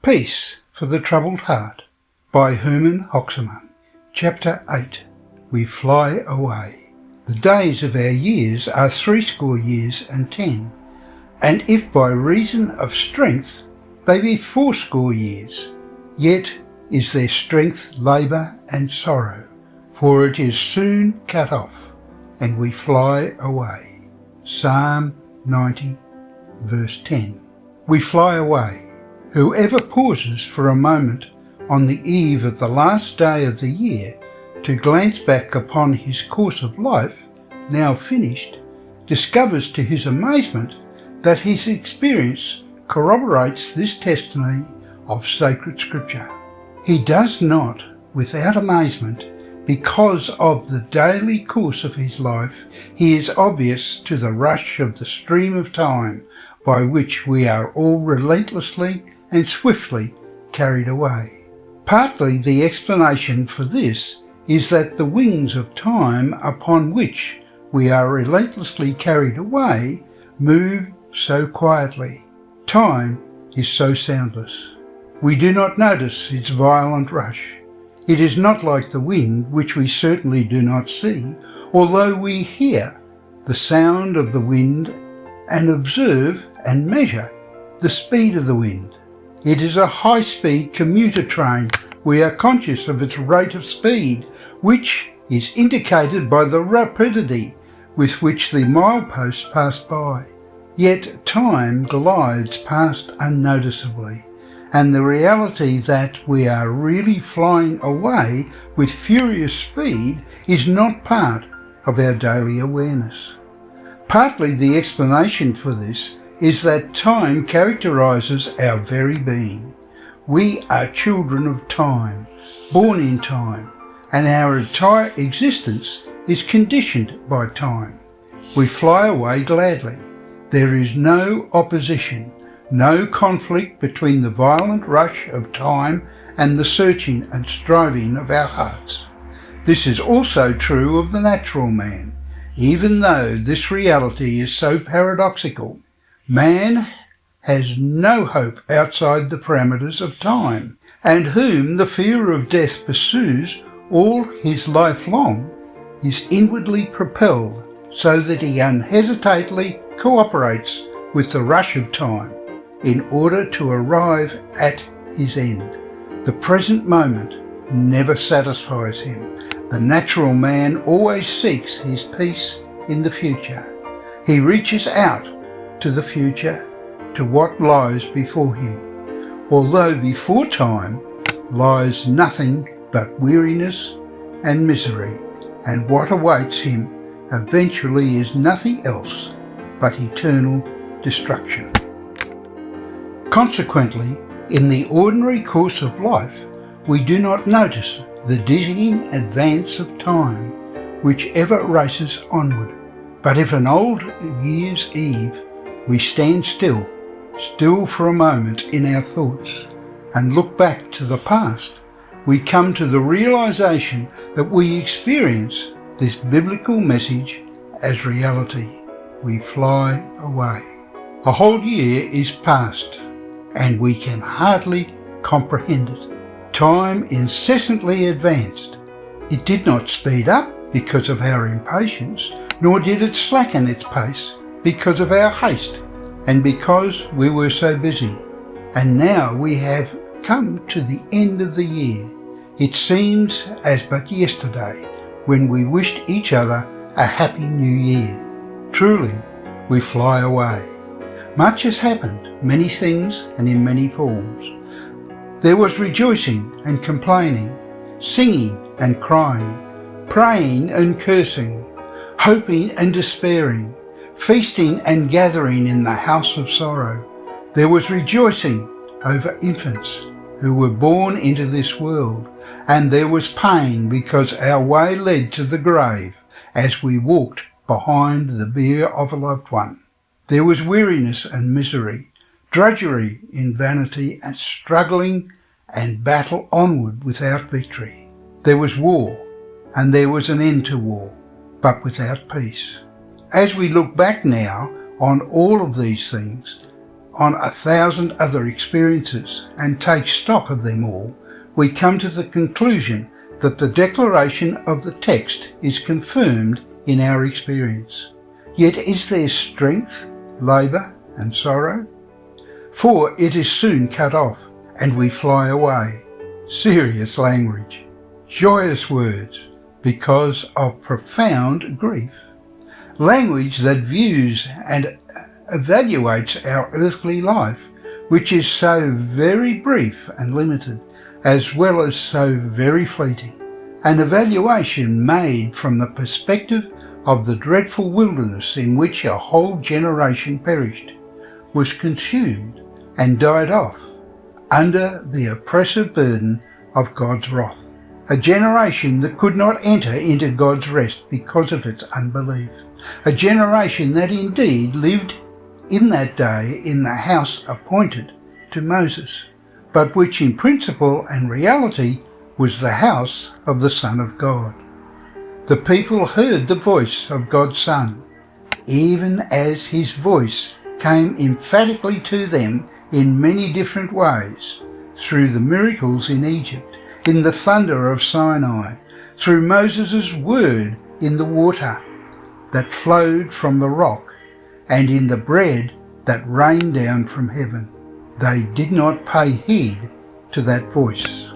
Peace for the Troubled Heart by Herman Hoxemann. Chapter 8. We Fly Away. The days of our years are 80 years and 10, and if by reason of strength they be 80 years, yet is their strength labour and sorrow, for it is soon cut off, and we fly away. Psalm 90, verse 10. We fly away. Whoever pauses for a moment on the eve of the last day of the year to glance back upon his course of life, now finished, discovers to his amazement that his experience corroborates this testimony of sacred scripture. He does not without amazement, because of the daily course of his life, he is obvious to the rush of the stream of time by which we are all relentlessly and swiftly carried away. Partly the explanation for this is that the wings of time upon which we are relentlessly carried away move so quietly. Time is so soundless. We do not notice its violent rush. It is not like the wind, which we certainly do not see, although we hear the sound of the wind and observe and measure the speed of the wind. It is a high-speed commuter train. We are conscious of its rate of speed, which is indicated by the rapidity with which the mileposts pass by. Yet time glides past unnoticeably, and the reality that we are really flying away with furious speed is not part of our daily awareness. Partly the explanation for this is that time characterises our very being. We are children of time, born in time, and our entire existence is conditioned by time. We fly away gladly. There is no opposition, no conflict between the violent rush of time and the searching and striving of our hearts. This is also true of the natural man, even though this reality is so paradoxical. Man has no hope outside the parameters of time, and whom the fear of death pursues all his life long is inwardly propelled so that he unhesitatingly cooperates with the rush of time in order to arrive at his end. The present moment never satisfies him. The natural man always seeks his peace in the future. He reaches out to the future, to what lies before him, although before time lies nothing but weariness and misery, and what awaits him eventually is nothing else but eternal destruction. Consequently, in the ordinary course of life, we do not notice the dizzying advance of time which ever races onward. But if an old year's eve we stand still for a moment in our thoughts, and look back to the past, we come to the realization that we experience this biblical message as reality. We fly away. A whole year is past, and we can hardly comprehend it. Time incessantly advanced. It did not speed up because of our impatience, nor did it slacken its pace because of our haste and because we were so busy. And now we have come to the end of the year. It seems as but yesterday when we wished each other a happy new year. Truly, we fly away. Much has happened, many things and in many forms. There was rejoicing and complaining, singing and crying, praying and cursing, hoping and despairing, feasting and gathering in the house of sorrow. There was rejoicing over infants who were born into this world, and there was pain because our way led to the grave as we walked behind the bier of a loved one. There was weariness and misery, drudgery in vanity, and struggling and battle onward without victory. There was war, and there was an end to war, but without peace. As we look back now on all of these things, on 1,000 other experiences and take stock of them all, we come to the conclusion that the declaration of the text is confirmed in our experience. Yet is there strength, labour and sorrow? For it is soon cut off, and we fly away. Serious language, joyous words, because of profound grief. Language that views and evaluates our earthly life, which is so very brief and limited, as well as so very fleeting. An evaluation made from the perspective of the dreadful wilderness in which a whole generation perished, was consumed and died off under the oppressive burden of God's wrath. A generation that could not enter into God's rest because of its unbelief. A generation that indeed lived in that day in the house appointed to Moses, but which in principle and reality was the house of the Son of God. The people heard the voice of God's Son, even as his voice came emphatically to them in many different ways, through the miracles in Egypt, in the thunder of Sinai, through Moses' word in the water that flowed from the rock, and in the bread that rained down from heaven. They did not pay heed to that voice.